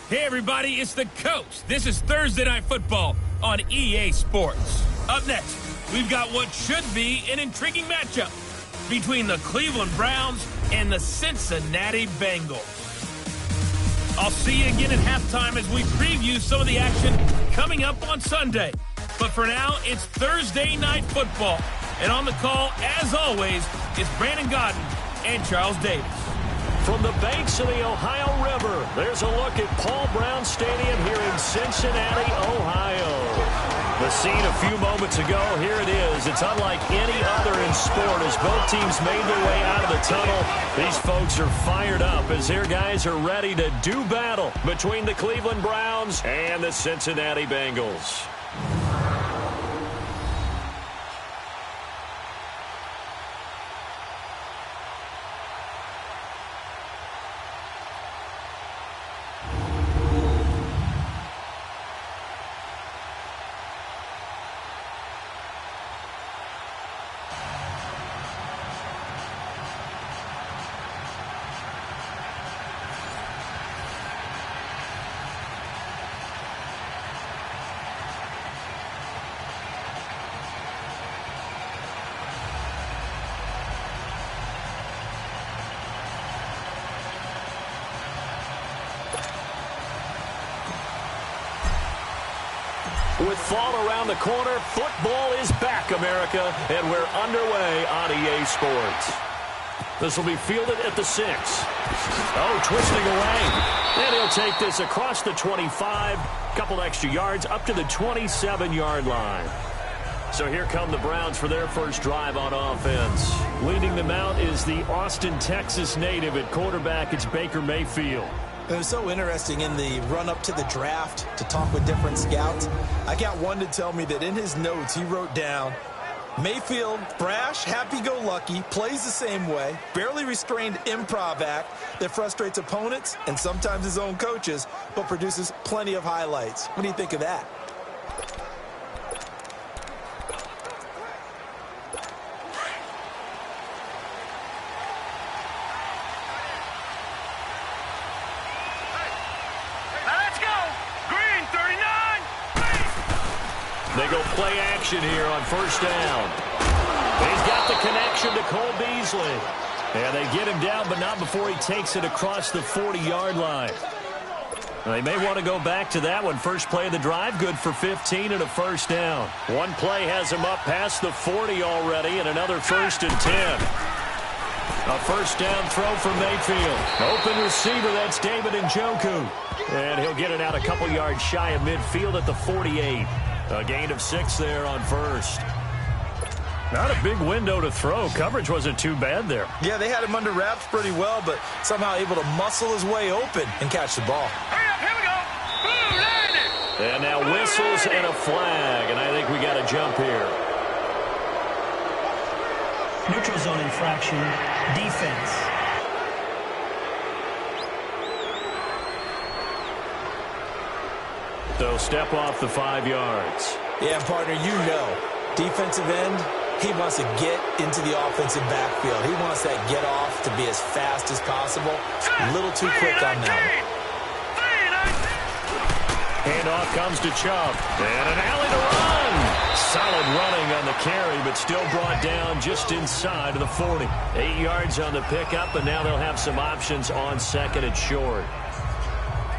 Hey everybody, it's the Coach. This is Thursday Night Football on EA Sports. Up next, we've got what should be an intriguing matchup between the Cleveland Browns and the Cincinnati Bengals. I'll see you again at halftime as we preview some of the action coming up on Sunday. But for now, it's Thursday Night Football. And on the call, as always, is Brandon Godden and Charles Davis. From the banks of the Ohio River, there's a look at Paul Brown Stadium here in Cincinnati, Ohio. The scene a few moments ago, here it is. It's unlike any other in sport as both teams made their way out of the tunnel. These folks are fired up as their guys are ready to do battle between the Cleveland Browns and the Cincinnati Bengals. With fall around the corner, football is back, America, and we're underway on EA Sports. This will be fielded at the 6. Oh, twisting away. And he'll take this across the 25, couple extra yards up to the 27-yard line. So here come the Browns for their first drive on offense. Leading them out is the Austin, Texas native at quarterback. It's Baker Mayfield. It was so interesting in the run-up to the draft to talk with different scouts. I got one to tell me that in his notes he wrote down, Mayfield, brash, happy-go-lucky, plays the same way, barely restrained improv act that frustrates opponents and sometimes his own coaches, but produces plenty of highlights. What do you think of that? They go play action here on first down. He's got the connection to Cole Beasley. And they get him down, but not before he takes it across the 40-yard line. They may want to go back to that one. First play of the drive, good for 15 and a first down. One play has him up past the 40 already, and another 1st and 10. A first down throw from Mayfield. Open receiver, that's David Njoku. And he'll get it out a couple yards shy of midfield at the 48. A gain of 6 there on first. Not a big window to throw. Coverage wasn't too bad there. Yeah, they had him under wraps pretty well, but somehow able to muscle his way open and catch the ball. Hurry up, here we go. Boom, and now whistles and a flag, and I think we got a jump here. Neutral zone infraction, defense. So step off the 5 yards. Yeah, partner, you know, defensive end, he wants to get into the offensive backfield. He wants that get off to be as fast as possible. A little too quick on that one. Handoff comes to Chubb. And an alley to run. Solid running on the carry, but still brought down just inside of the 40. 8 yards on the pickup, and now they'll have some options on second and short.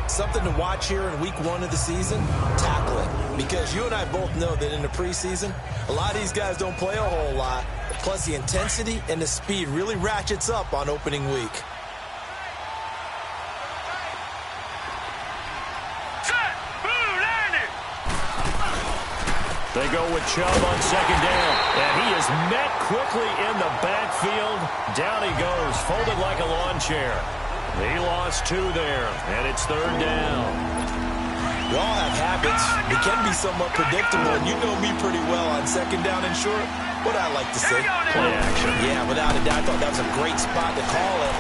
Something to watch here in week 1 of the season, tackling. Because you and I both know that in the preseason, a lot of these guys don't play a whole lot. Plus, the intensity and the speed really ratchets up on opening week. They go with Chubb on second down. And he is met quickly in the backfield. Down he goes, folded like a lawn chair. He lost 2 there, and it's 3rd down. We all have habits. We can be somewhat predictable, and you know me pretty well on second down and short. What I like to say. Play action. Yeah, without a doubt, I thought that was a great spot to call it.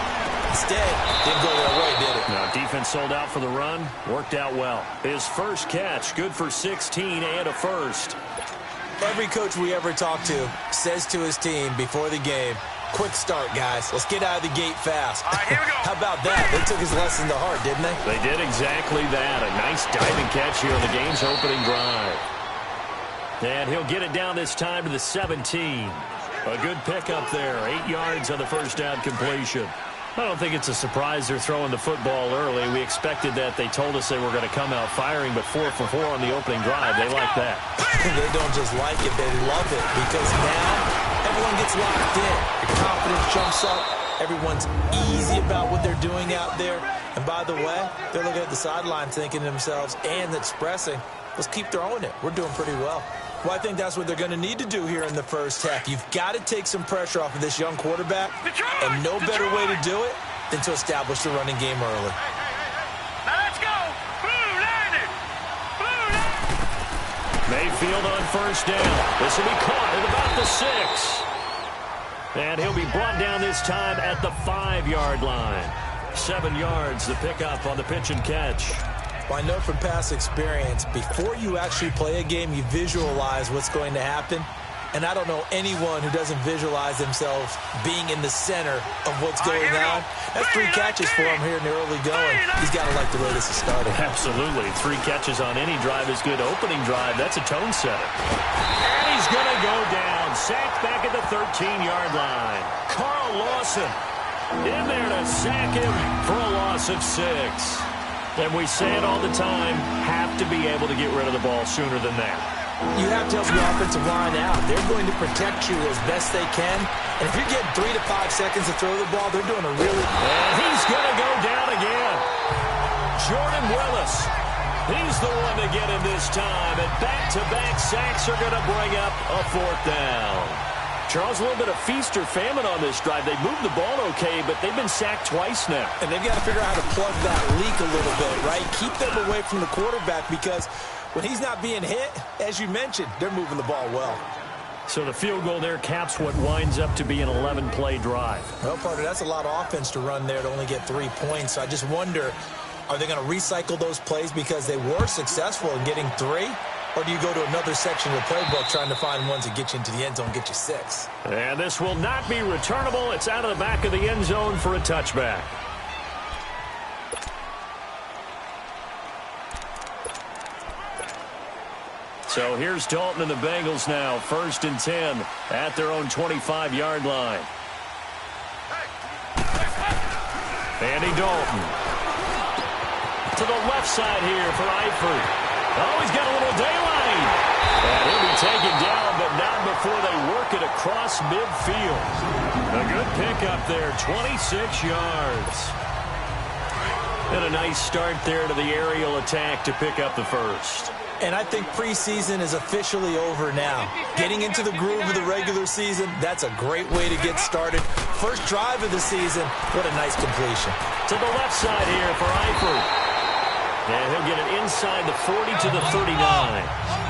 Instead, didn't go their way, did it? Now, defense sold out for the run. Worked out well. His first catch, good for 16 and a first. Every coach we ever talk to says to his team before the game, Quick start, guys. Let's get out of the gate fast. All right, here we go. How about that? They took his lesson to heart, didn't they? They did exactly that. A nice diving catch here on the game's opening drive. And he'll get it down this time to the 17. A good pickup there. 8 yards on the first down completion. I don't think it's a surprise they're throwing the football early. We expected that. They told us they were going to come out firing, but 4 for 4 on the opening drive. They like that. They don't just like it. They love it because now everyone gets locked in. Your confidence jumps up. Everyone's easy about what they're doing out there. And by the way, they're looking at the sideline thinking to themselves and expressing, let's keep throwing it. We're doing pretty well. Well, I think that's what they're going to need to do here in the first half. You've got to take some pressure off of this young quarterback, and no better way to do it than to establish the running game early. Now let's go. Blue landed. Mayfield on first down. This will be caught at about the 6. And he'll be brought down this time at the 5-yard line. 7 yards, the pickup on the pitch and catch. Well, I know from past experience, before you actually play a game, you visualize what's going to happen. And I don't know anyone who doesn't visualize themselves being in the center of what's going on. That's 3 catches for him here in the early going. He's got to like the way this is starting. Absolutely. 3 catches on any drive is good. Opening drive, that's a tone setter. And he's going to go down. Sacked back at the 13-yard line. Carl Lawson in there to sack him for a loss of 6. And we say it all the time, have to be able to get rid of the ball sooner than that. You have to help your offensive line out. They're going to protect you as best they can. And if you're getting 3 to 5 seconds to throw the ball, they're doing a really... And he's going to go down again. Jordan Willis. He's the one to get him this time. And back-to-back sacks are going to bring up a 4th down. Charles, a little bit of feast or famine on this drive. They moved the ball okay, but they've been sacked twice now. And they've got to figure out how to plug that leak a little bit, right? Keep them away from the quarterback because when he's not being hit, as you mentioned, they're moving the ball well. So the field goal there caps what winds up to be an 11-play drive. Well, partner, that's a lot of offense to run there to only get 3 points. So I just wonder, are they going to recycle those plays because they were successful in getting 3? Or do you go to another section of the playbook trying to find ones that get you into the end zone, get you 6? And this will not be returnable. It's out of the back of the end zone for a touchback. So here's Dalton and the Bengals now. 1st and 10 at their own 25-yard line. Andy Dalton. To the left side here for Eifert. Oh, he's got a little daylight. And he'll be taken down, but not before they work it across midfield. A good pickup there, 26 yards. And a nice start there to the aerial attack to pick up the 1st. And I think preseason is officially over now. Getting into the groove of the regular season, that's a great way to get started. First drive of the season, what a nice completion. To the left side here for Eifert. And he'll get it inside the 40 to the 39.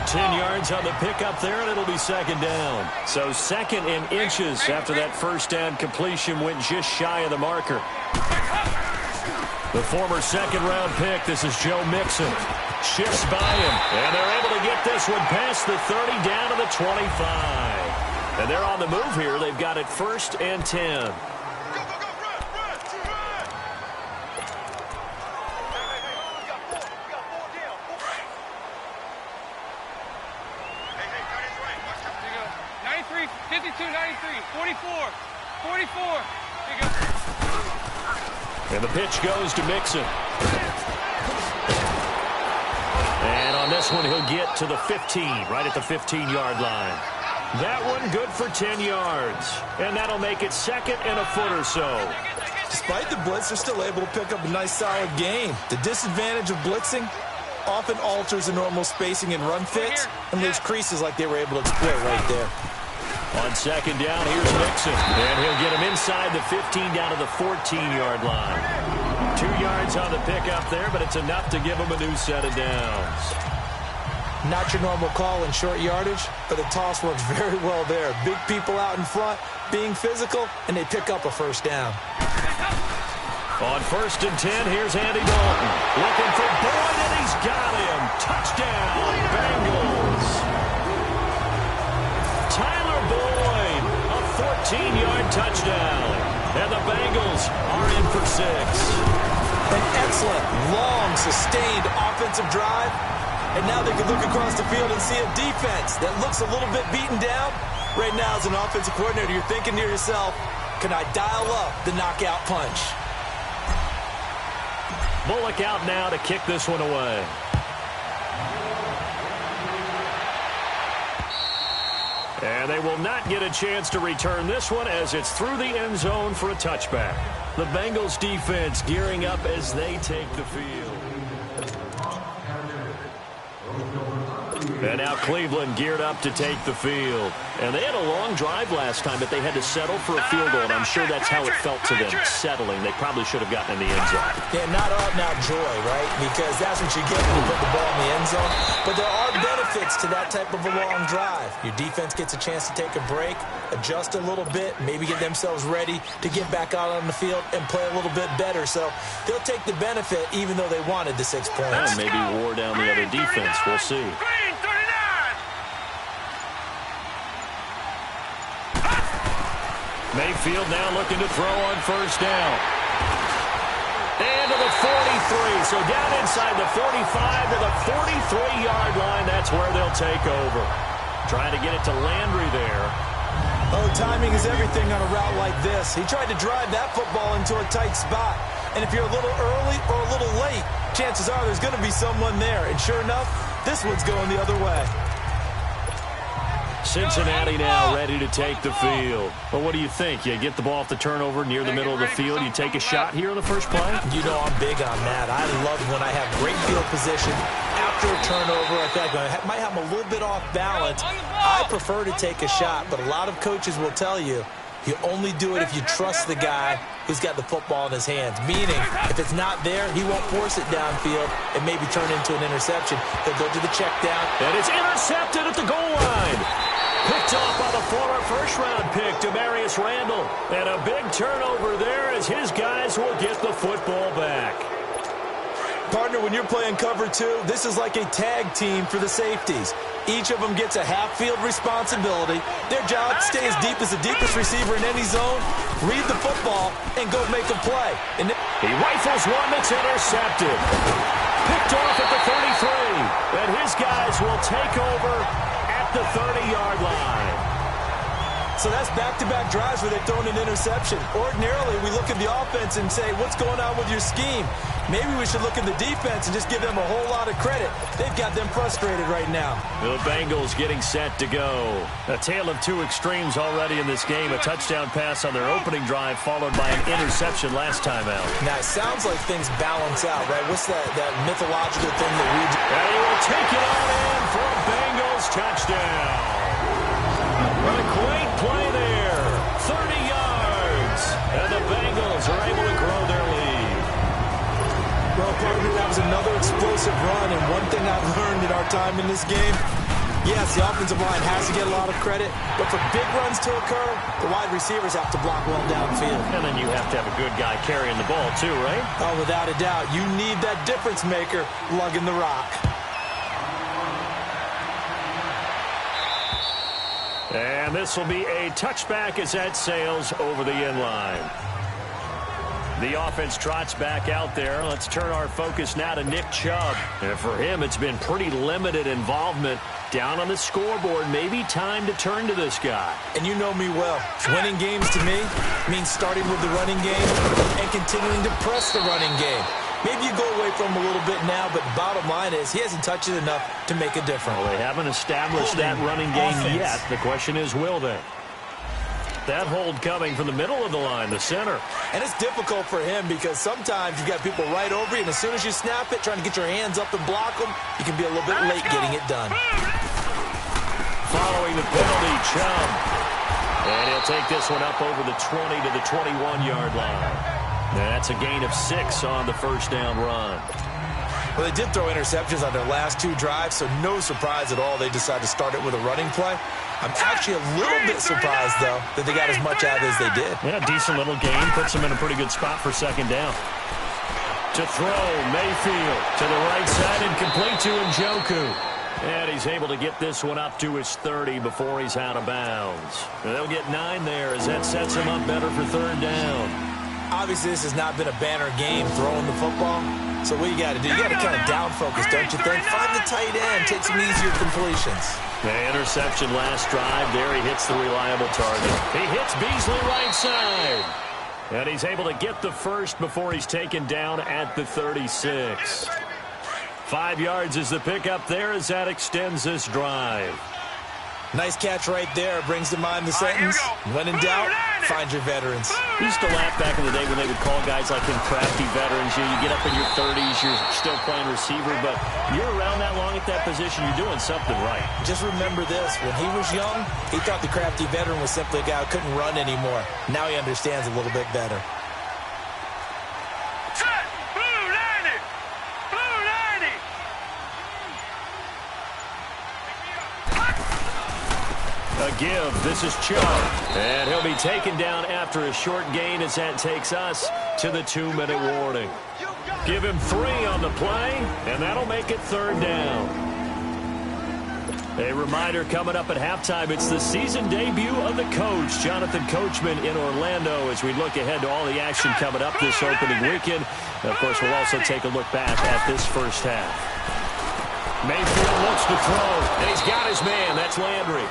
10 yards on the pickup there, and it'll be 2nd down. So 2nd in inches after that first down completion went just shy of the marker. The former 2nd-round pick, this is Joe Mixon. Shifts by him, and they're able to get this one past the 30 down to the 25. And they're on the move here. They've got it 1st and 10. And the pitch goes to Mixon. And on this one, he'll get to the 15, right at the 15-yard line. That one good for 10 yards. And that'll make it 2nd and a foot or so. Despite the blitz, they're still able to pick up a nice, solid gain. The disadvantage of blitzing often alters the normal spacing and run fits and leaves creases like they were able to exploit right there. On 2nd down, here's Mixon. And he'll get him inside the 15 down to the 14-yard line. 2 yards on the pickup there, but it's enough to give him a new set of downs. Not your normal call in short yardage, but the toss works very well there. Big people out in front, being physical, and they pick up a 1st down. On 1st and 10, here's Andy Dalton. Looking for Boyd, and he's got him. Touchdown, Bengals. Tyler Boyd, a 14-yard touchdown. And the Bengals are in for 6. An excellent, long, sustained offensive drive. And now they can look across the field and see a defense that looks a little bit beaten down. Right now, as an offensive coordinator, you're thinking to yourself, can I dial up the knockout punch? Bullock out now to kick this one away. And they will not get a chance to return this one as it's through the end zone for a touchback. The Bengals defense gearing up as they take the field. And now Cleveland geared up to take the field. And they had a long drive last time, but they had to settle for a field goal, and I'm sure that's how it felt to them, settling. They probably should have gotten in the end zone. Yeah, not out-and-out joy, right? Because that's what you get when you put the ball in the end zone. But there are benefits to that type of a long drive. Your defense gets a chance to take a break, adjust a little bit, maybe get themselves ready to get back out on the field and play a little bit better. So they'll take the benefit even though they wanted the 6 points. And maybe wore down the other defense. We'll see. Mayfield now looking to throw on first down. And to the 43. So down inside the 45 to the 43-yard line. That's where they'll take over. Trying to get it to Landry there. Oh, timing is everything on a route like this. He tried to drive that football into a tight spot. And if you're a little early or a little late, chances are there's going to be someone there. And sure enough, this one's going the other way. Cincinnati now ready to take the field. But what do you think? You get the ball off the turnover near the middle of the field, you take a shot here in the first play? You know I'm big on that. I love when I have great field position after a turnover. I feel like I might have them a little bit off balance. I prefer to take a shot, but a lot of coaches will tell you, you only do it if you trust the guy who's got the football in his hands. Meaning, if it's not there, he won't force it downfield and maybe turn into an interception. He'll go to the check down. And it's intercepted at the goal line. Picked off by the former first-round pick, Demarius Randall. And a big turnover there as his guys will get the football back. Partner, when you're playing cover 2, this is like a tag team for the safeties. Each of them gets a half-field responsibility. Their job, stay as deep as the deepest receiver in any zone, read the football, and go make a play. And he rifles one that's intercepted. Picked off at the 33. And his guys will take over at the 30-yard line. So that's back-to-back drives where they've thrown an interception. Ordinarily, we look at the offense and say, what's going on with your scheme? Maybe we should look at the defense and just give them a whole lot of credit. They've got them frustrated right now. The Bengals getting set to go. A tale of two extremes already in this game. A touchdown pass on their opening drive followed by an interception last time out. Now, it sounds like things balance out, right? What's that mythological thing that we do? And he will take it on in for a Bengals touchdown. What a great play there. 30 yards. And the Bengals are able to grow their lead. Well, partner, that was another explosive run. And one thing I've learned in our time in this game, yes, the offensive line has to get a lot of credit. But for big runs to occur, the wide receivers have to block well downfield. And then you have to have a good guy carrying the ball too, right? Oh, without a doubt. You need that difference maker lugging the rock. And this will be a touchback as that sails over the end line. The offense trots back out there. Let's turn our focus now to Nick Chubb. And for him, it's been pretty limited involvement down on the scoreboard. Maybe time to turn to this guy. And you know me well. Winning games to me means starting with the running game and continuing to press the running game. Maybe you go away from him a little bit now, but bottom line is he hasn't touched it enough to make a difference. Well, they haven't established that running game yet. The question is, will they? That hold coming from the middle of the line, the center. And it's difficult for him because sometimes you've got people right over you, and as soon as you snap it, trying to get your hands up and block them, you can be a little bit late getting it done. Following the penalty, Chubb. And he'll take this one up over the 20 to the 21-yard line. That's a gain of 6 on the first down run. Well, they did throw interceptions on their last 2 drives, so no surprise at all they decided to start it with a running play. I'm actually a little bit surprised, though, that they got as much out of it as they did. Yeah, decent little gain. Puts them in a pretty good spot for second down. To throw, Mayfield to the right side and complete to Njoku. And he's able to get this one up to his 30 before he's out of bounds. And they'll get 9 there as that sets him up better for third down. Obviously, this has not been a banner game throwing the football. So what you got to do, you got to kind of down focus, don't you think? Find the tight end, take some easier completions. The interception last drive. There he hits the reliable target. He hits Beasley right side. And he's able to get the first before he's taken down at the 36. 5 yards is the pickup there as that extends this drive. Nice catch right there. Brings to mind the sentence, when in doubt, find your veterans. We used to laugh back in the day when they would call guys like him crafty veterans. You get up in your 30s, you're still playing receiver, but you're around that long at that position, you're doing something right. Just remember this. When he was young, he thought the crafty veteran was simply a guy who couldn't run anymore. Now he understands a little bit better. A give. This is Chubb. And he'll be taken down after a short gain as that takes us to the 2-minute warning. Give him 3 on the play, and that'll make it third down. A reminder coming up at halftime, it's the season debut of the coach, Jonathan Coachman in Orlando, as we look ahead to all the action coming up this opening weekend. And of course, we'll also take a look back at this first half. Mayfield looks to throw, and he's got his man. That's Landry.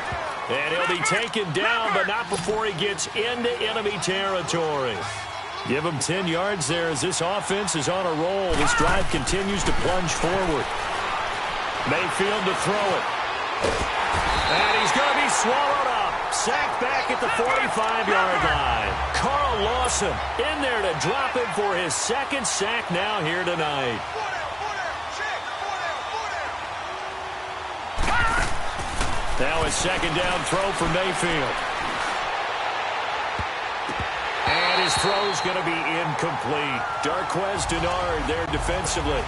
And he'll be taken down, but not before he gets into enemy territory. Give him 10 yards there as this offense is on a roll. This drive continues to plunge forward. Mayfield to throw it. And he's going to be swallowed up. Sacked back at the 45-yard line. Carl Lawson in there to drop him for his second sack now here tonight. Now a second down throw for Mayfield. And his throw's going to be incomplete. Darquez Denard there defensively.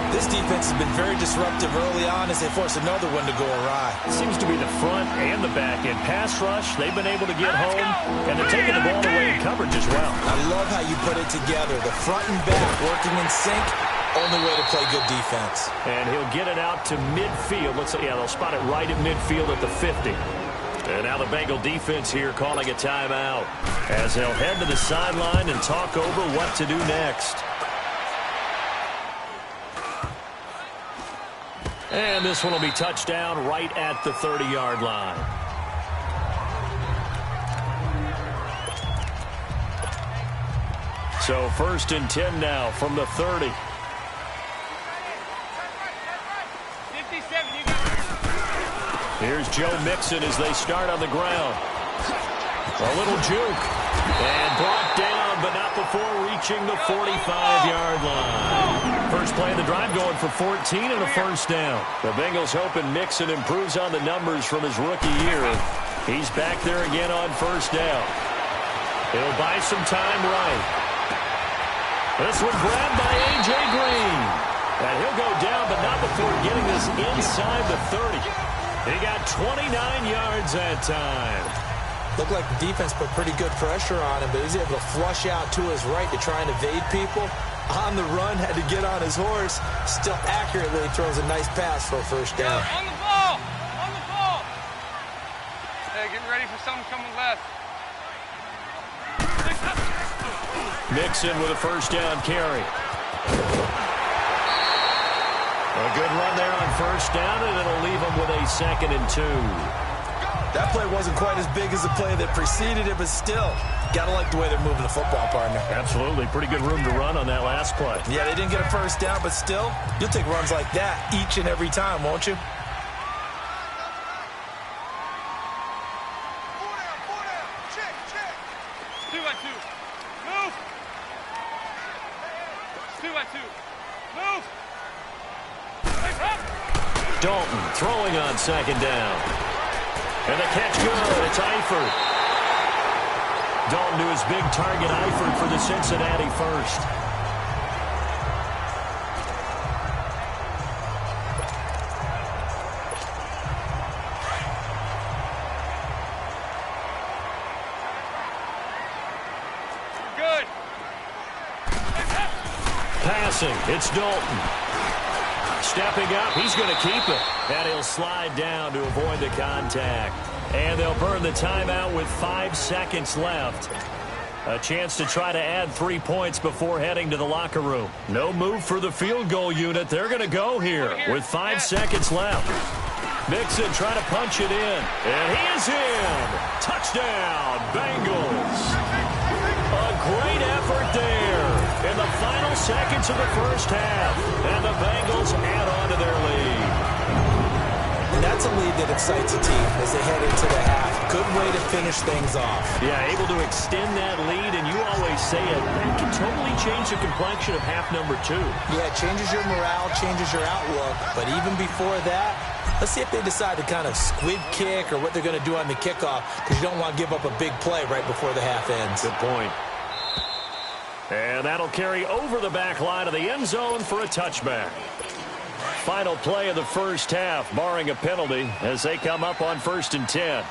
This defense has been very disruptive early on as they force another one to go awry. It seems to be the front and the back end. Pass rush, they've been able to get home, and they're taking the ball away in coverage as well. I love how you put it together. The front and back working in sync. Only way to play good defense. And he'll get it out to midfield. Looks like, yeah, they'll spot it right at midfield at the 50. And now the Bengal defense here calling a timeout as they'll head to the sideline and talk over what to do next. And this one will be touched down right at the 30-yard line. So 1st and 10 now from the 30. Here's Joe Mixon as they start on the ground. A little juke. And brought down, but not before reaching the 45-yard line. First play of the drive going for 14 and a first down. The Bengals hoping Mixon improves on the numbers from his rookie year. He's back there again on first down. He'll buy some time right. This one grabbed by A.J. Green. And he'll go down, but not before getting this inside the 30. He got 29 yards that time. Looked like the defense put pretty good pressure on him, but he was able to flush out to his right to try and evade people. On the run, had to get on his horse. Still accurately throws a nice pass for a first down. On the ball! On the ball! Hey, get ready for something coming left. Mixon with a first down carry. A good run there on first down, and it'll leave them with a 2nd and 2. That play wasn't quite as big as the play that preceded it, but still, gotta like the way they're moving the football, partner. Absolutely. Pretty good room to run on that last play. Yeah, they didn't get a first down, but still, you'll take runs like that each and every time, won't you? Dalton throwing on 2nd down. And the catch good. It's Eifert. Dalton to his big target, Eifert, for the Cincinnati first. Good. Passing. It's Dalton. Stepping up, he's going to keep it. And he'll slide down to avoid the contact. And they'll burn the timeout with 5 seconds left. A chance to try to add 3 points before heading to the locker room. No move for the field goal unit. They're going to go here with 5 seconds left. Mixon trying to punch it in. And he is in. Touchdown, Bengals. A great effort there in the final seconds of the first half. And the Bengals add on to their lead. And that's a lead that excites a team as they head into the half. Good way to finish things off. Yeah, able to extend that lead, and you always say it, that can totally change the complexion of half number 2. Yeah, it changes your morale, changes your outlook. But even before that, let's see if they decide to kind of squib kick or what they're going to do on the kickoff, because you don't want to give up a big play right before the half ends. Good point. And that'll carry over the back line of the end zone for a touchback. Final play of the first half, barring a penalty, as they come up on 1st and 10.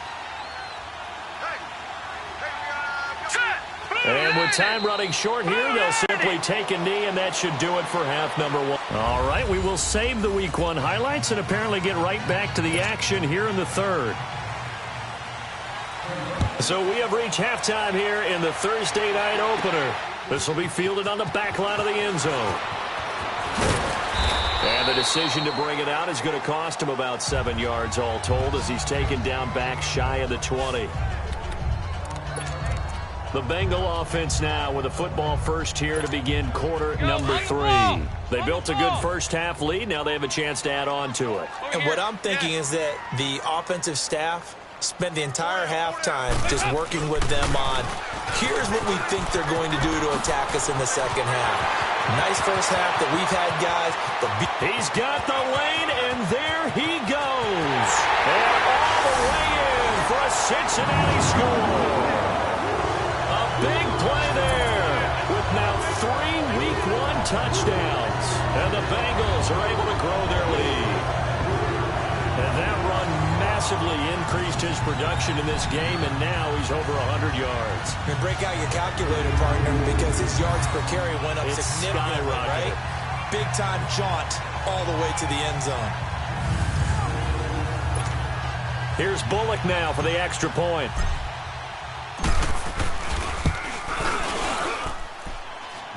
And with time running short here, they'll simply take a knee, and that should do it for half number 1. All right, we will save the Week 1 highlights and apparently get right back to the action here in the third. So we have reached halftime here in the Thursday night opener. This will be fielded on the back line of the end zone. And the decision to bring it out is going to cost him about 7 yards all told as he's taken down back shy of the 20. The Bengal offense now with a football first here to begin quarter number 3. They built a good first half lead. Now they have a chance to add on to it. And what I'm thinking is that the offensive staff spent the entire halftime just working with them on, here's what we think they're going to do to attack us in the second half. Nice first half that we've had, guys. He's got the lane, and there he goes. And all the way in for a Cincinnati score. A big play there with now 3 Week 1 touchdowns. And the Bengals are able to grow their lead. And that run massively increased his production in this game, and now he's over 100 yards. And break out your calculator, partner, because his yards per carry went up significantly, right? Big-time jaunt all the way to the end zone. Here's Bullock now for the extra point.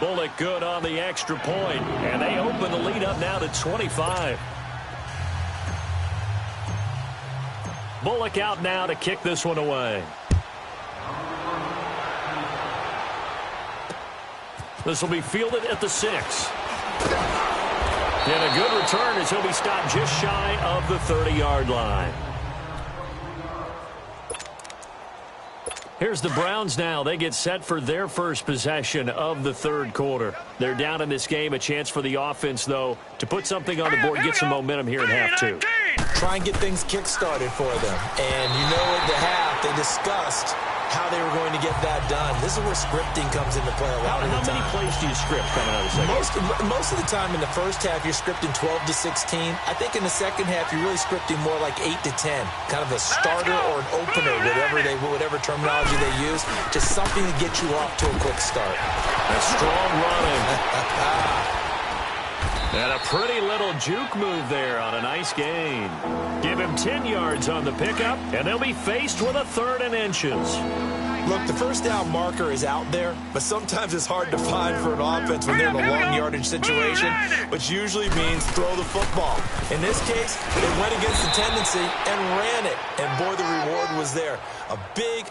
Bullock good on the extra point, and they open the lead up now to 25. Bullock out now to kick this one away. This will be fielded at the 6. And a good return as he'll be stopped just shy of the 30-yard line. Here's the Browns now. They get set for their first possession of the third quarter. They're down in this game. A chance for the offense, though, to put something on the board, get some momentum here in half 2. Try and get things kick-started for them. And you know at the half, they discussed how they were going to get that done. This is where scripting comes into play a lot of the time. How many plays do you script coming out of the second? Most of the time in the first half, you're scripting 12 to 16. I think in the second half, you're really scripting more like 8 to 10. Kind of a starter or an opener, whatever terminology they use. Just something to get you off to a quick start. A strong running. And a pretty little juke move there on a nice gain. Give him 10 yards on the pickup, and they'll be faced with a 3rd and inches. Look, the first down marker is out there, but sometimes it's hard to find for an offense when they're in a long yardage situation, which usually means throw the football. In this case, they went against the tendency and ran it, and boy, the reward was there. A big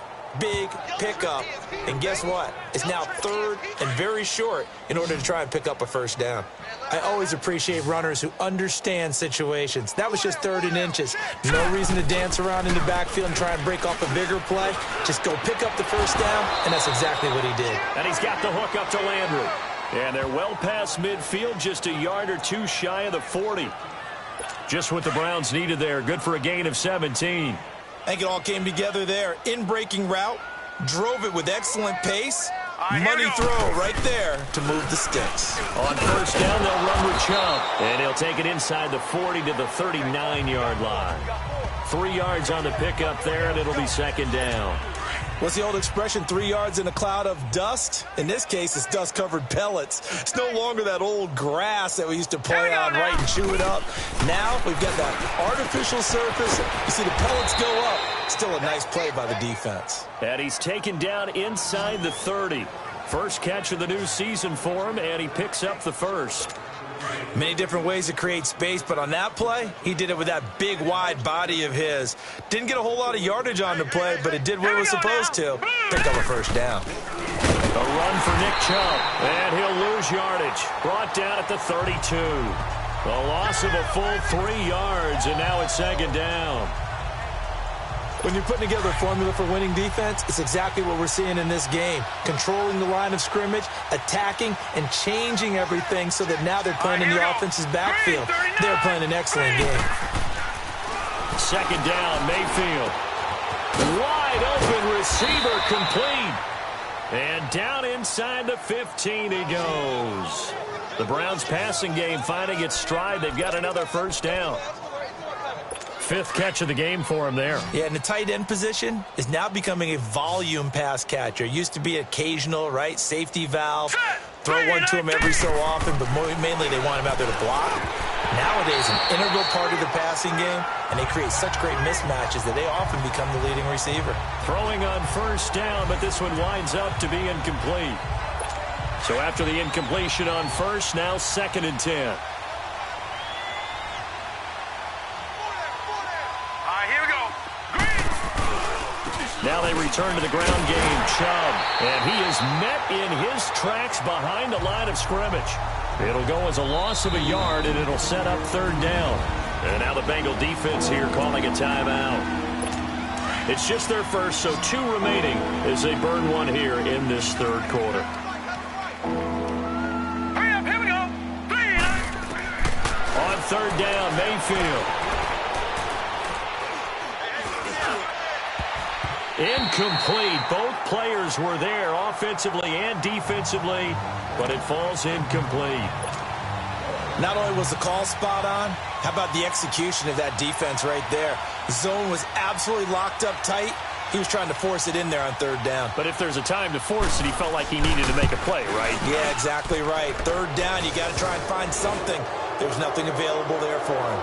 pickup, and guess what? It's now 3rd and very short in order to try and pick up a first down. I always appreciate runners who understand situations. That was just 3rd and inches. No reason to dance around in the backfield and try and break off a bigger play. Just go pick up the first down, and that's exactly what he did. And he's got the hook up to Landry. And they're well past midfield, just a yard or 2 shy of the 40. Just what the Browns needed there. Good for a gain of 17. I think it all came together there. In-breaking route, drove it with excellent pace. Money throw right there to move the sticks. On first down, they'll run with Chubb. And he'll take it inside the 40 to the 39-yard line. 3 yards on the pickup there, and it'll be 2nd down. What's the old expression, 3 yards in a cloud of dust? In this case, it's dust-covered pellets. It's no longer that old grass that we used to play on, right, and chew it up. Now we've got that artificial surface. You see the pellets go up. Still a nice play by the defense. And he's taken down inside the 30. First catch of the new season for him, and he picks up the first. Many different ways to create space, but on that play, he did it with that big, wide body of his. Didn't get a whole lot of yardage on the play, but it did what it was supposed to. Pick up a first down. A run for Nick Chubb, and he'll lose yardage. Brought down at the 32. A loss of a full 3 yards, and now it's second down. When you're putting together a formula for winning defense, it's exactly what we're seeing in this game. Controlling the line of scrimmage, attacking, and changing everything so that now they're playing in the offense's backfield. They're playing an excellent game. Second down, Mayfield. Wide open receiver complete. And down inside the 15 he goes. The Browns passing game finding its stride. They've got another first down. Fifth catch of the game for him there. Yeah, and the tight end position is now becoming a volume pass catcher. It used to be occasional, right? Safety valve. Throw one to him every so often, but mainly they want him out there to block. Nowadays, an integral part of the passing game, and they create such great mismatches that they often become the leading receiver. Throwing on first down, but this one winds up to be incomplete. So after the incompletion on first, now second and 10. Now they return to the ground game. Chubb, and he is met in his tracks behind the line of scrimmage. It'll go as a loss of a yard, and it'll set up third down. And now the Bengal defense here calling a timeout. It's just their first, so 2 remaining as they burn one here in this third quarter. Hurry up, here we go. 3. On third down, Mayfield. Incomplete. Both players were there offensively and defensively, but it falls incomplete. Not only was the call spot on, how about the execution of that defense right there? The zone was absolutely locked up tight. He was trying to force it in there on third down. But if there's a time to force it, he felt like he needed to make a play, right? Yeah, exactly right. Third down, you got to try and find something. There's nothing available there for him.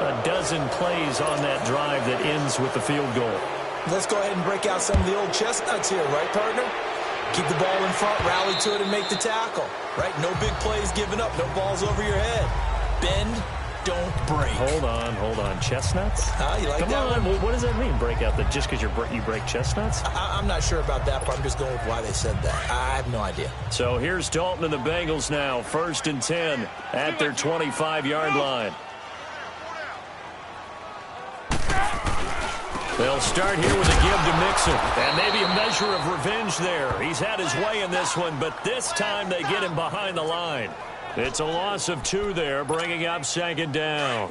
A dozen plays on that drive that ends with the field goal. Let's go ahead and break out some of the old chestnuts here, right, partner? Keep the ball in front, rally to it, and make the tackle, right? No big plays given up, no balls over your head. Bend, don't break. Hold on. Chestnuts? You like Come that on. one? What does that mean, break out? That just because you break chestnuts? I'm not sure about that, but I'm just going with why they said that. I have no idea. So here's Dalton and the Bengals now, first and 10 at their 25-yard line. They'll start here with a give to Mixon. And maybe a measure of revenge there. He's had his way in this one, but this time they get him behind the line. It's a loss of 2 there, bringing up second down.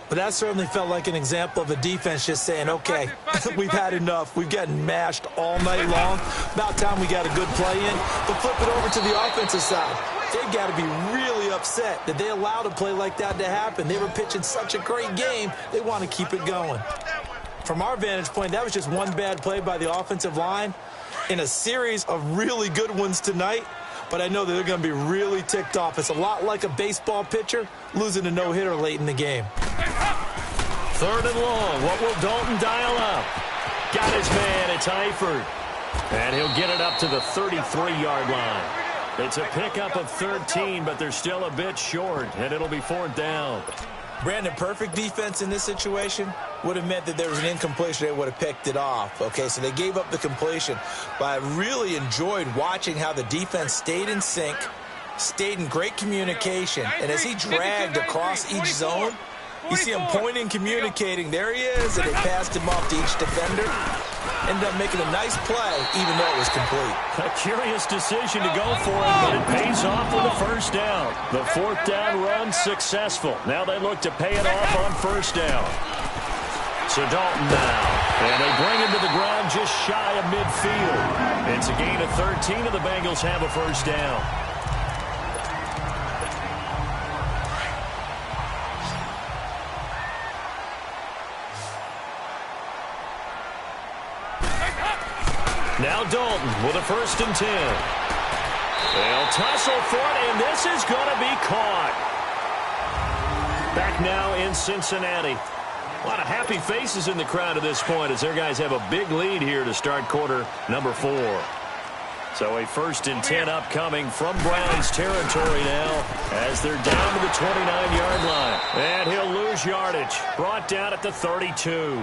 But that certainly felt like an example of a defense just saying, okay, we've had enough. We've gotten mashed all night long. About time we got a good play in. But flip it over to the offensive side. They've got to be really upset that they allowed a play like that to happen. They were pitching such a great game, they want to keep it going. From our vantage point, that was just one bad play by the offensive line in a series of really good ones tonight. But I know that they're going to be really ticked off. It's a lot like a baseball pitcher losing a no-hitter late in the game. Third and long. What will Dalton dial up? Got his man. It's Eifert. And he'll get it up to the 33-yard line. It's a pickup of 13, but they're still a bit short, and it'll be fourth down. Brandon, perfect defense in this situation would have meant that there was an incompletion. They would have picked it off. Okay, so they gave up the completion. But I really enjoyed watching how the defense stayed in sync, stayed in great communication. And as he dragged across each zone, you see him pointing, communicating. There he is, and they passed him off to each defender. Ended up making a nice play, even though it was complete. A curious decision to go for it, but it pays off with a first down. The fourth down run successful. Now they look to pay it off on first down. So Dalton now. And they bring him to the ground just shy of midfield. It's a gain of 13, and the Bengals have a first down. Now Dalton with a 1st and 10. They'll tussle for it, and this is going to be caught. Back now in Cincinnati. A lot of happy faces in the crowd at this point as their guys have a big lead here to start quarter number 4. So a 1st and 10 upcoming from Browns territory now as they're down to the 29-yard line. And he'll lose yardage. Brought down at the 32.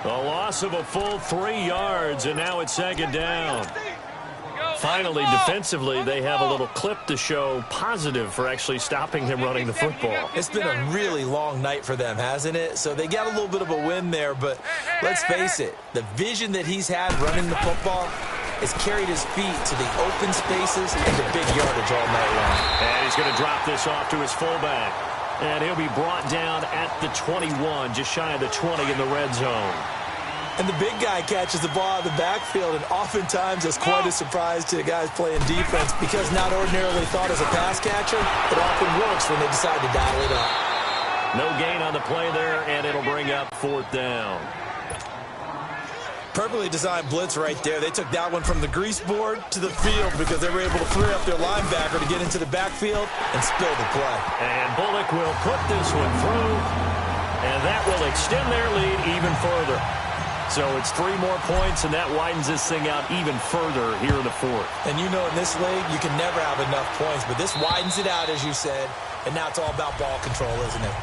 A loss of a full 3 yards, and now it's 2nd down. Finally, defensively, they have a little clip to show positive for actually stopping him running the football. It's been a really long night for them, hasn't it? So they got a little bit of a win there, but let's face it, the vision that he's had running the football has carried his feet to the open spaces and the big yardage all night long. And he's going to drop this off to his fullback. And he'll be brought down at the 21, just shy of the 20 in the red zone. And the big guy catches the ball out of the backfield, and oftentimes it's quite a surprise to the guys playing defense because not ordinarily thought as a pass catcher, it often works when they decide to dial it up. No gain on the play there, and it'll bring up 4th down. Perfectly designed blitz right there. They took that one from the grease board to the field because they were able to free up their linebacker to get into the backfield and spill the play. And Bullock will put this one through, and that will extend their lead even further. So it's 3 more points, and that widens this thing out even further here in the 4th. And you know in this league, you can never have enough points, but this widens it out, as you said, and now it's all about ball control, isn't it?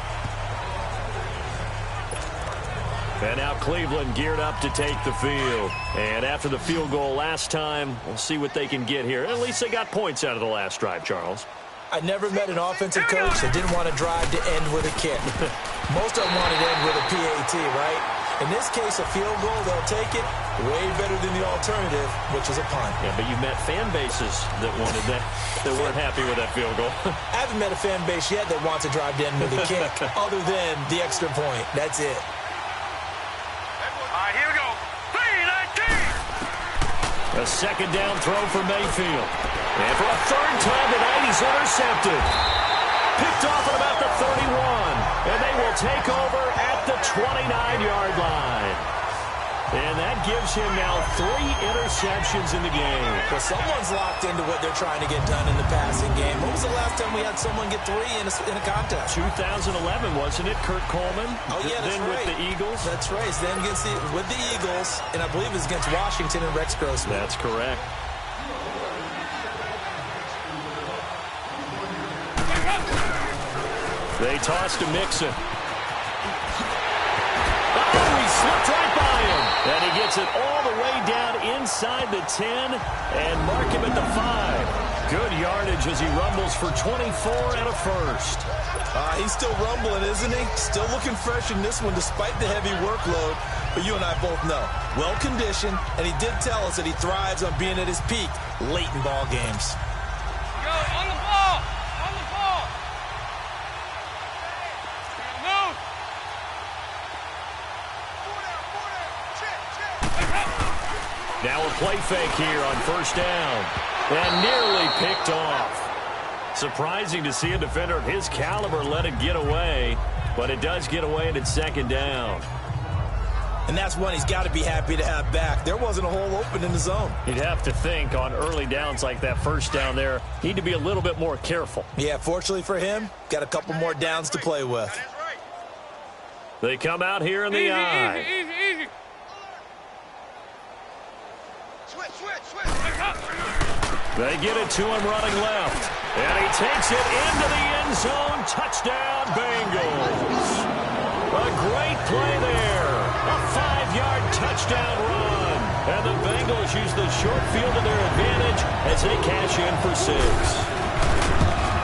And now Cleveland geared up to take the field. And after the field goal last time, we'll see what they can get here. At least they got points out of the last drive, Charles. I never met an offensive coach that didn't want to drive to end with a kick. Most of them wanted to end with a PAT, right? In this case, a field goal, they'll take it way better than the alternative, which is a punt. Yeah, but you've met fan bases that wanted that, that weren't happy with that field goal. I haven't met a fan base yet that wants to drive to end with a kick, other than the extra point. That's it. All right, here we go. 3-19. A 2nd down throw for Mayfield. And for a 3rd time tonight, he's intercepted. Picked off at about the 31. And they will take over at the 29-yard line. And that gives him now 3 interceptions in the game. Well, someone's locked into what they're trying to get done in the passing game. When was the last time we had someone get 3 in a contest? 2011, wasn't it? Kurt Coleman. Oh, yeah, that's then right. with the Eagles. That's right. Then with the Eagles, and I believe it's against Washington and Rex Grossman. That's correct. They toss to Mixon. Oh, he slipped right by him. And he gets it all the way down inside the 10 and mark him at the 5. Good yardage as he rumbles for 24 and a 1st. He's still rumbling, isn't he? Still looking fresh in this one despite the heavy workload. But you and I both know, well-conditioned, and he did tell us that he thrives on being at his peak late in ball games. Go, on the ball. On the ball. Move. Now a play fake here on 1st down. And nearly picked off. Surprising to see a defender of his caliber let it get away. But it does get away and it's 2nd down. And that's one he's got to be happy to have back. There wasn't a hole open in the zone. You'd have to think on early downs like that 1st down there, need to be a little bit more careful. Yeah, fortunately for him, got a couple more downs to play with. They come out here in the eye. Easy. Switch. They get it to him running left. And he takes it into the end zone. Touchdown, Bengals. A great play there. A 5-yard touchdown run. And the Bengals use the short field to their advantage as they cash in for 6.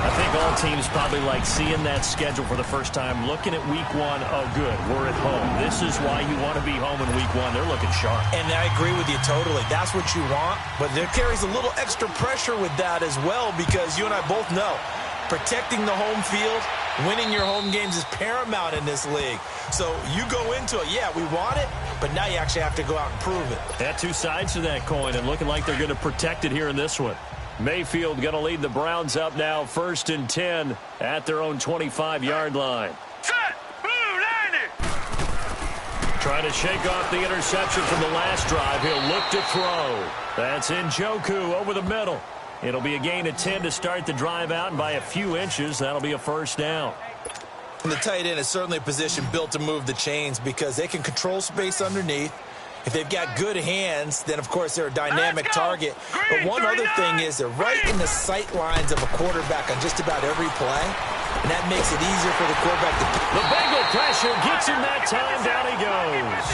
I think all teams probably like seeing that schedule for the first time, looking at week 1. Oh, good, we're at home. This is why you want to be home in week 1. They're looking sharp. And I agree with you totally. That's what you want. But there carries a little extra pressure with that as well because you and I both know protecting the home field, winning your home games is paramount in this league. So you go into it, yeah, we want it, but now you actually have to go out and prove it. Had 2 sides to that coin and looking like they're going to protect it here in this one. Mayfield going to lead the Browns up now 1st and 10 at their own 25-yard line. Set. Blue 90. Trying to shake off the interception from the last drive. He'll look to throw. That's Njoku over the middle. It'll be a gain of 10 to start the drive out, and by a few inches, that'll be a first down. And the tight end is certainly a position built to move the chains because they can control space underneath. If they've got good hands, then, of course, they're a dynamic target. But one other thing is they're right in the sight lines of a quarterback on just about every play, and that makes it easier for the quarterback to... The Bengal pressure gets him that time. Down he goes.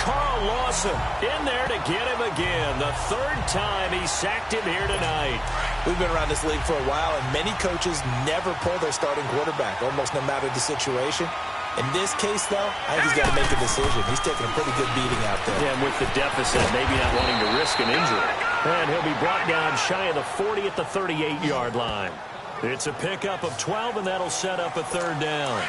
Carl Lawson in there to get him again. The third time he sacked him here tonight. We've been around this league for a while, and many coaches never pull their starting quarterback, almost no matter the situation. In this case, though, I think he's got to make a decision. He's taking a pretty good beating out there. Yeah, and with the deficit, maybe not wanting to risk an injury. And he'll be brought down shy of the 40 at the 38-yard line. It's a pickup of 12, and that'll set up a third down.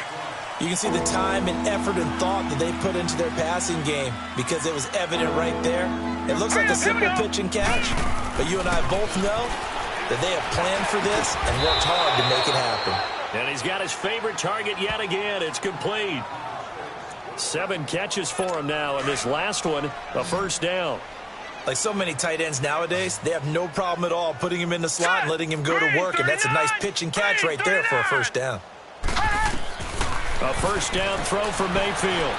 You can see the time and effort and thought that they put into their passing game because it was evident right there. It looks like a simple pitch and catch, but you and I both know that they have planned for this and worked hard to make it happen. And he's got his favorite target yet again. It's complete. 7 catches for him now, and this last one, a first down. Like so many tight ends nowadays, they have no problem at all putting him in the slot and letting him go to work, and that's a nice pitch and catch right there for a first down. A first down throw for Mayfield.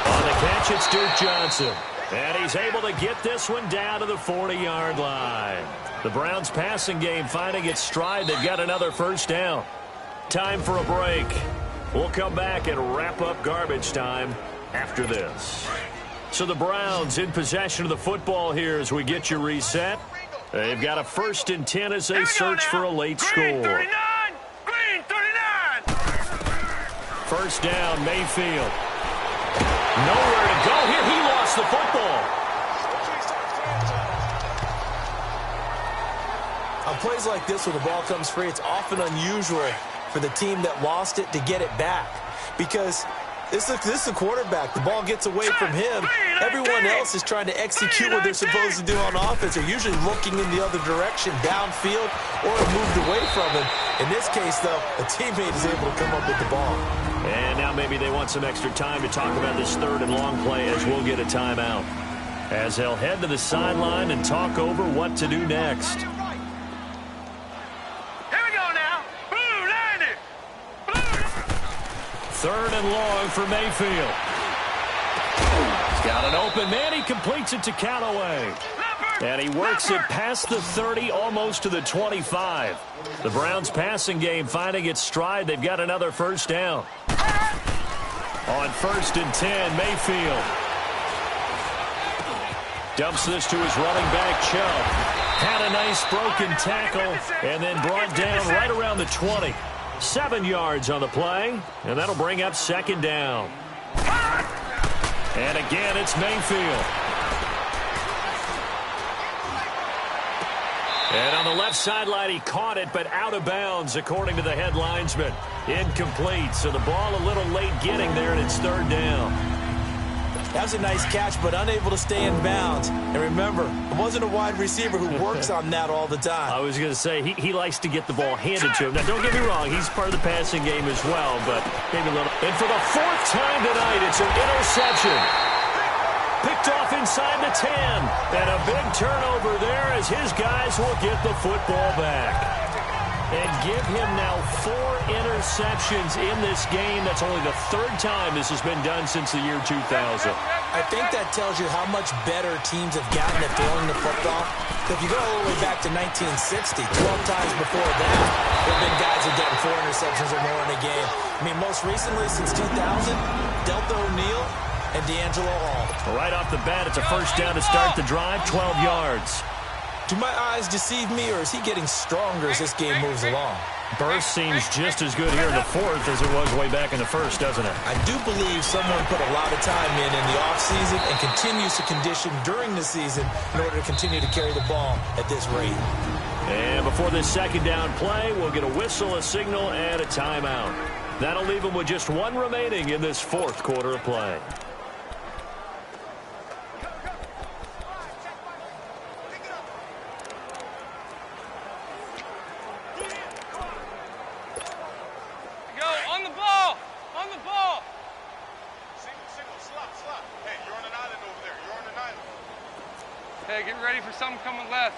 On the catch, it's Duke Johnson. And he's able to get this one down to the 40-yard line. The Browns' passing game finding its stride. They've got another first down. Time for a break. We'll come back and wrap up garbage time after this. So the Browns in possession of the football here as we get you reset. They've got a 1st and 10 as they search for a late score. 39! Green 39! First down, Mayfield. Nowhere to go here. He lost the football. On plays like this, when the ball comes free, it's often unusual for the team that lost it to get it back. Because this is the quarterback. The ball gets away from him. Everyone else is trying to execute what they're supposed to do on offense. They're usually looking in the other direction, downfield, or moved away from him. In this case, though, a teammate is able to come up with the ball. And now maybe they want some extra time to talk about this 3rd and long play as we'll get a timeout. As they'll head to the sideline and talk over what to do next. Third and long for Mayfield. He's got an open man. He completes it to Callaway. And he works it past the 30, almost to the 25. The Browns' passing game finding its stride. They've got another first down. On 1st and 10, Mayfield dumps this to his running back, Chubb. Had a nice broken tackle and then brought down right around the 20. 7 yards on the play, and that'll bring up 2nd down. And again, it's Mayfield. And on the left sideline, he caught it, but out of bounds, according to the head linesman. Incomplete, so the ball a little late getting there, and it's 3rd down. That was a nice catch, but unable to stay in bounds. And remember, it wasn't a wide receiver who works on that all the time. I was going to say, he likes to get the ball handed to him. Now, don't get me wrong, he's part of the passing game as well, but maybe a little. And for the 4th time tonight, it's an interception. Picked off inside the 10. And a big turnover there as his guys will get the football back. And give him now 4 interceptions in this game. That's only the 3rd time this has been done since the year 2000. I think that tells you how much better teams have gotten at throwing the football. If you go all the way back to 1960, 12 times before that, there have been guys who have gotten 4 interceptions or more in a game. I mean, most recently, since 2000, Delta O'Neal and D'Angelo Hall. Right off the bat, it's a first down to start the drive, 12 yards. Do my eyes deceive me, or is he getting stronger as this game moves along? Burst seems just as good here in the 4th as it was way back in the 1st, doesn't it? I do believe someone put a lot of time in the offseason and continues to condition during the season in order to continue to carry the ball at this rate. And before this 2nd down play, we'll get a whistle, a signal, and a timeout. That'll leave them with just 1 remaining in this 4th quarter of play. On the ball! On the ball! Single slot. for something coming left.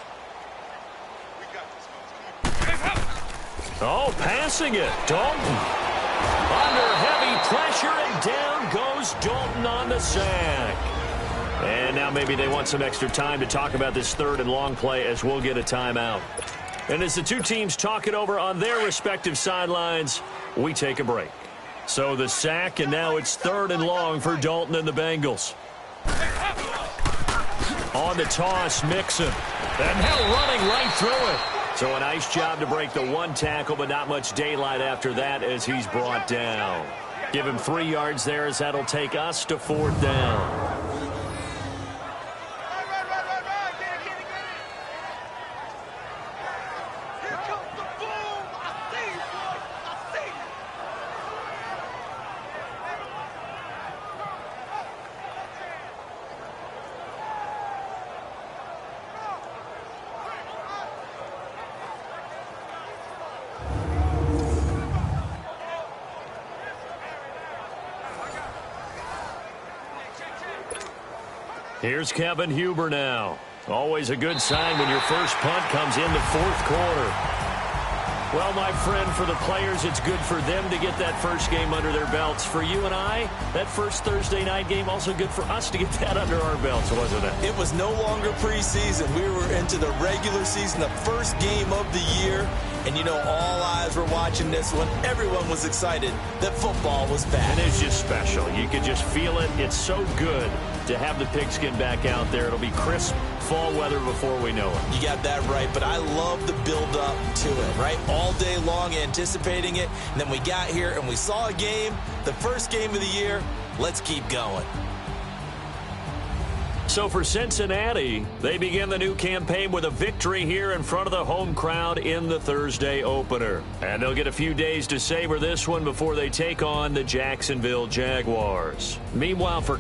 Oh, passing it. Dalton. Under heavy pressure, and down goes Dalton on the sack. And now maybe they want some extra time to talk about this third and long play as we'll get a timeout. And as the two teams talk it over on their respective sidelines, we take a break. So the sack, and now it's third and long for Dalton and the Bengals. On the toss, Mixon. And now running right through it. So a nice job to break the one tackle, but not much daylight after that as he's brought down. Give him 3 yards there as that'll take us to fourth down. Here's Kevin Huber now. Always a good sign when your first punt comes in the fourth quarter. Well, my friend, for the players, it's good for them to get that first game under their belts. For you and I, that first Thursday night game, also good for us to get that under our belts, wasn't it? It was no longer preseason. We were into the regular season, the first game of the year. And, you know, all eyes were watching this one. Everyone was excited that football was back. And it's just special. You could just feel it. It's so good to have the pigskin back out there. It'll be crisp fall weather before we know it. You got that right, but I love the build-up to it, right? All day long anticipating it, and then we got here and we saw a game, the first game of the year. Let's keep going. So for Cincinnati, they begin the new campaign with a victory here in front of the home crowd in the Thursday opener. And they'll get a few days to savor this one before they take on the Jacksonville Jaguars. Meanwhile, for